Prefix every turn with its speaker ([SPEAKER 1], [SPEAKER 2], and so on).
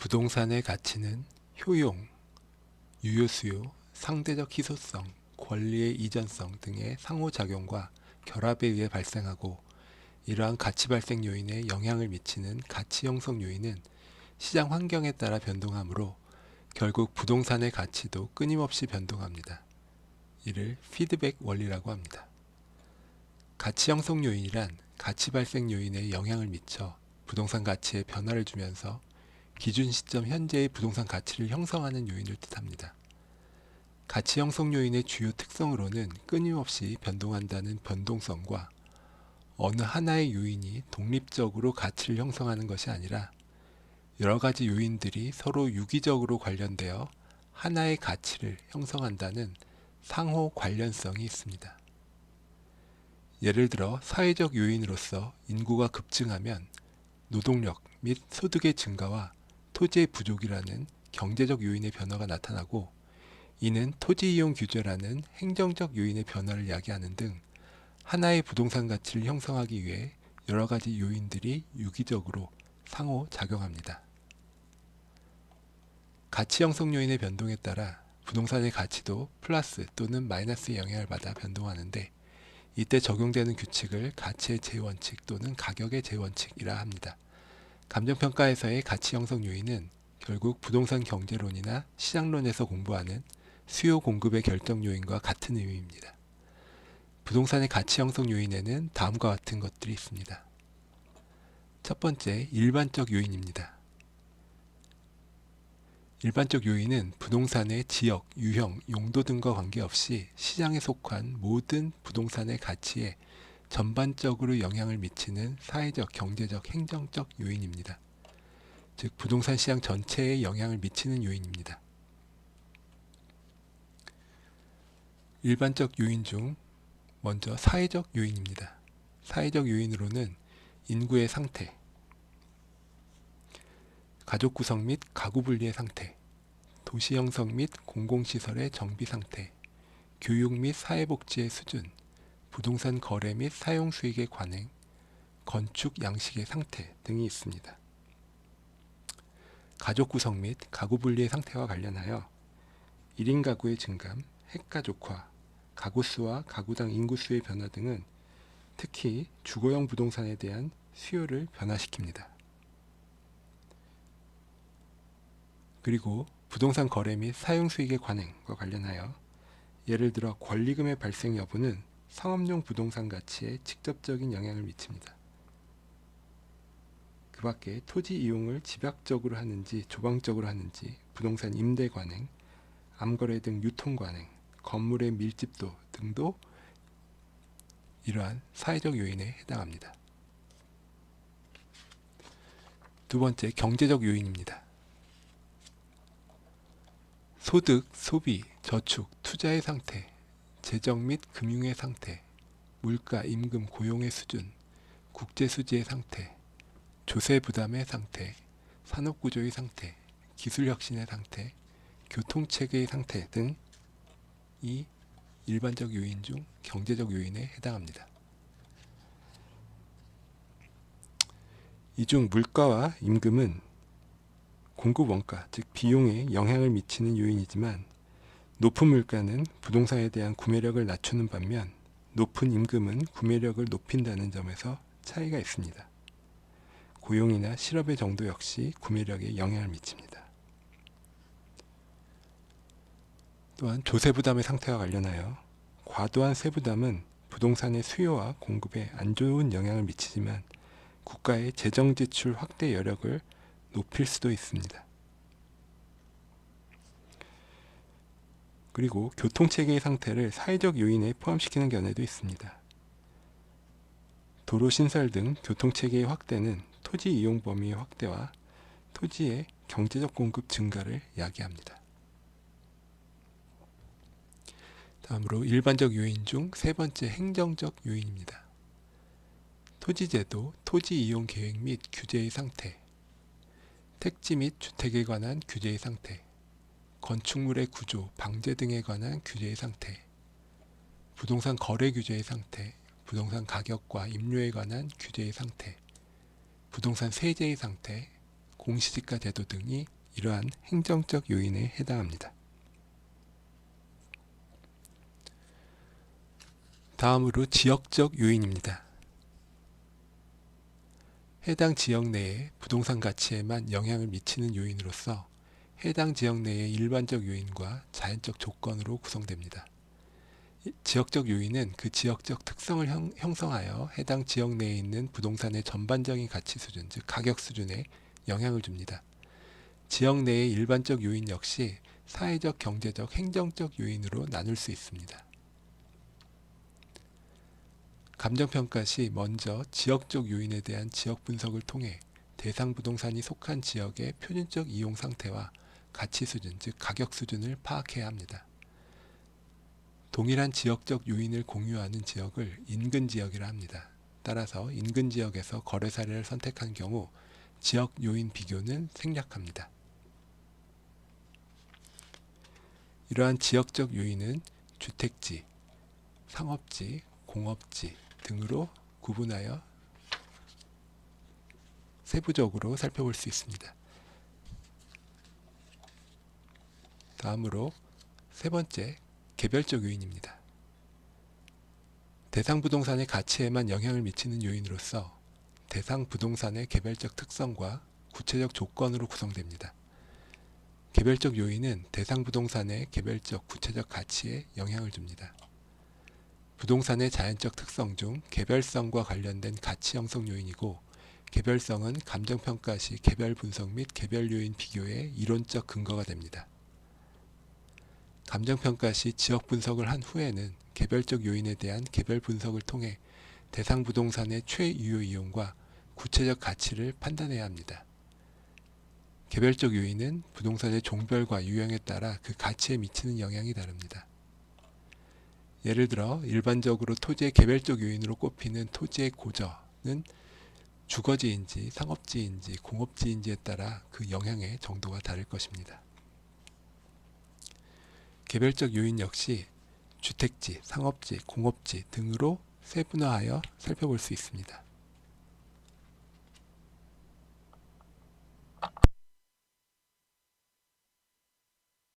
[SPEAKER 1] 부동산의 가치는 효용, 유효수요, 상대적 희소성, 권리의 이전성 등의 상호작용과 결합에 의해 발생하고, 이러한 가치 발생 요인에 영향을 미치는 가치 형성 요인은 시장 환경에 따라 변동하므로 결국 부동산의 가치도 끊임없이 변동합니다. 이를 피드백 원리라고 합니다. 가치 형성 요인이란 가치 발생 요인에 영향을 미쳐 부동산 가치에 변화를 주면서 기준 시점 현재의 부동산 가치를 형성하는 요인을 뜻합니다. 가치 형성 요인의 주요 특성으로는 끊임없이 변동한다는 변동성과 어느 하나의 요인이 독립적으로 가치를 형성하는 것이 아니라 여러 가지 요인들이 서로 유기적으로 관련되어 하나의 가치를 형성한다는 상호 관련성이 있습니다. 예를 들어 사회적 요인으로서 인구가 급증하면 노동력 및 소득의 증가와 토지의 부족이라는 경제적 요인의 변화가 나타나고, 이는 토지 이용 규제라는 행정적 요인의 변화를 야기하는 등 하나의 부동산 가치를 형성하기 위해 여러 가지 요인들이 유기적으로 상호 작용합니다. 가치 형성 요인의 변동에 따라 부동산의 가치도 플러스 또는 마이너스의 영향을 받아 변동하는데, 이때 적용되는 규칙을 가치의 제원칙 또는 가격의 제원칙이라 합니다. 감정평가에서의 가치 형성 요인은 결국 부동산 경제론이나 시장론에서 공부하는 수요 공급의 결정 요인과 같은 의미입니다. 부동산의 가치 형성 요인에는 다음과 같은 것들이 있습니다. 첫 번째, 일반적 요인입니다. 일반적 요인은 부동산의 지역, 유형, 용도 등과 관계없이 시장에 속한 모든 부동산의 가치에 전반적으로 영향을 미치는 사회적, 경제적, 행정적 요인입니다. 즉, 부동산 시장 전체에 영향을 미치는 요인입니다. 일반적 요인 중 먼저 사회적 요인입니다. 사회적 요인으로는 인구의 상태, 가족 구성 및 가구 분리의 상태, 도시 형성 및 공공시설의 정비 상태, 교육 및 사회복지의 수준, 부동산 거래 및 사용 수익의 관행, 건축 양식의 상태 등이 있습니다. 가족 구성 및 가구 분리의 상태와 관련하여 1인 가구의 증감, 핵가족화, 가구 수와 가구당 인구수의 변화 등은 특히 주거용 부동산에 대한 수요를 변화시킵니다. 그리고 부동산 거래 및 사용 수익의 관행과 관련하여 예를 들어 권리금의 발생 여부는 상업용 부동산 가치에 직접적인 영향을 미칩니다. 그 밖에 토지 이용을 집약적으로 하는지 조방적으로 하는지, 부동산 임대 관행, 암거래 등 유통 관행, 건물의 밀집도 등도 이러한 사회적 요인에 해당합니다. 두 번째, 경제적 요인입니다. 소득, 소비, 저축, 투자의 상태, 재정 및 금융의 상태, 물가, 임금, 고용의 수준, 국제 수지의 상태, 조세 부담의 상태, 산업구조의 상태, 기술혁신의 상태, 교통체계의 상태 등이 일반적 요인 중 경제적 요인에 해당합니다. 이 중 물가와 임금은 공급 원가, 즉 비용에 영향을 미치는 요인이지만, 높은 물가는 부동산에 대한 구매력을 낮추는 반면 높은 임금은 구매력을 높인다는 점에서 차이가 있습니다. 고용이나 실업의 정도 역시 구매력에 영향을 미칩니다. 또한 조세부담의 상태와 관련하여 과도한 세부담은 부동산의 수요와 공급에 안 좋은 영향을 미치지만 국가의 재정지출 확대 여력을 높일 수도 있습니다. 그리고 교통체계의 상태를 사회적 요인에 포함시키는 견해도 있습니다. 도로 신설 등 교통체계의 확대는 토지 이용 범위의 확대와 토지의 경제적 공급 증가를 야기합니다. 다음으로 일반적 요인 중 세 번째, 행정적 요인입니다. 토지제도, 토지 이용 계획 및 규제의 상태, 택지 및 주택에 관한 규제의 상태, 건축물의 구조, 방제 등에 관한 규제의 상태, 부동산 거래 규제의 상태, 부동산 가격과 임료에 관한 규제의 상태, 부동산 세제의 상태, 공시지가 제도 등이 이러한 행정적 요인에 해당합니다. 다음으로 지역적 요인입니다. 해당 지역 내의 부동산 가치에만 영향을 미치는 요인으로서 해당 지역 내의 일반적 요인과 자연적 조건으로 구성됩니다. 지역적 요인은 그 지역적 특성을 형성하여 해당 지역 내에 있는 부동산의 전반적인 가치 수준, 즉 가격 수준에 영향을 줍니다. 지역 내의 일반적 요인 역시 사회적, 경제적, 행정적 요인으로 나눌 수 있습니다. 감정평가 시 먼저 지역적 요인에 대한 지역 분석을 통해 대상 부동산이 속한 지역의 표준적 이용 상태와 가치 수준, 즉 가격 수준을 파악해야 합니다. 동일한 지역적 요인을 공유하는 지역을 인근 지역이라 합니다. 따라서 인근 지역에서 거래 사례를 선택한 경우 지역 요인 비교는 생략합니다. 이러한 지역적 요인은 주택지, 상업지, 공업지 등으로 구분하여 세부적으로 살펴볼 수 있습니다. 다음으로 세 번째, 개별적 요인입니다. 대상 부동산의 가치에만 영향을 미치는 요인으로서 대상 부동산의 개별적 특성과 구체적 조건으로 구성됩니다. 개별적 요인은 대상 부동산의 개별적 구체적 가치에 영향을 줍니다. 부동산의 자연적 특성 중 개별성과 관련된 가치 형성 요인이고, 개별성은 감정평가 시 개별 분석 및 개별 요인 비교의 이론적 근거가 됩니다. 감정평가 시 지역 분석을 한 후에는 개별적 요인에 대한 개별 분석을 통해 대상 부동산의 최유효 이용과 구체적 가치를 판단해야 합니다. 개별적 요인은 부동산의 종별과 유형에 따라 그 가치에 미치는 영향이 다릅니다. 예를 들어 일반적으로 토지의 개별적 요인으로 꼽히는 토지의 고저는 주거지인지 상업지인지 공업지인지에 따라 그 영향의 정도가 다를 것입니다. 개별적 요인 역시 주택지, 상업지, 공업지 등으로 세분화하여 살펴볼 수 있습니다.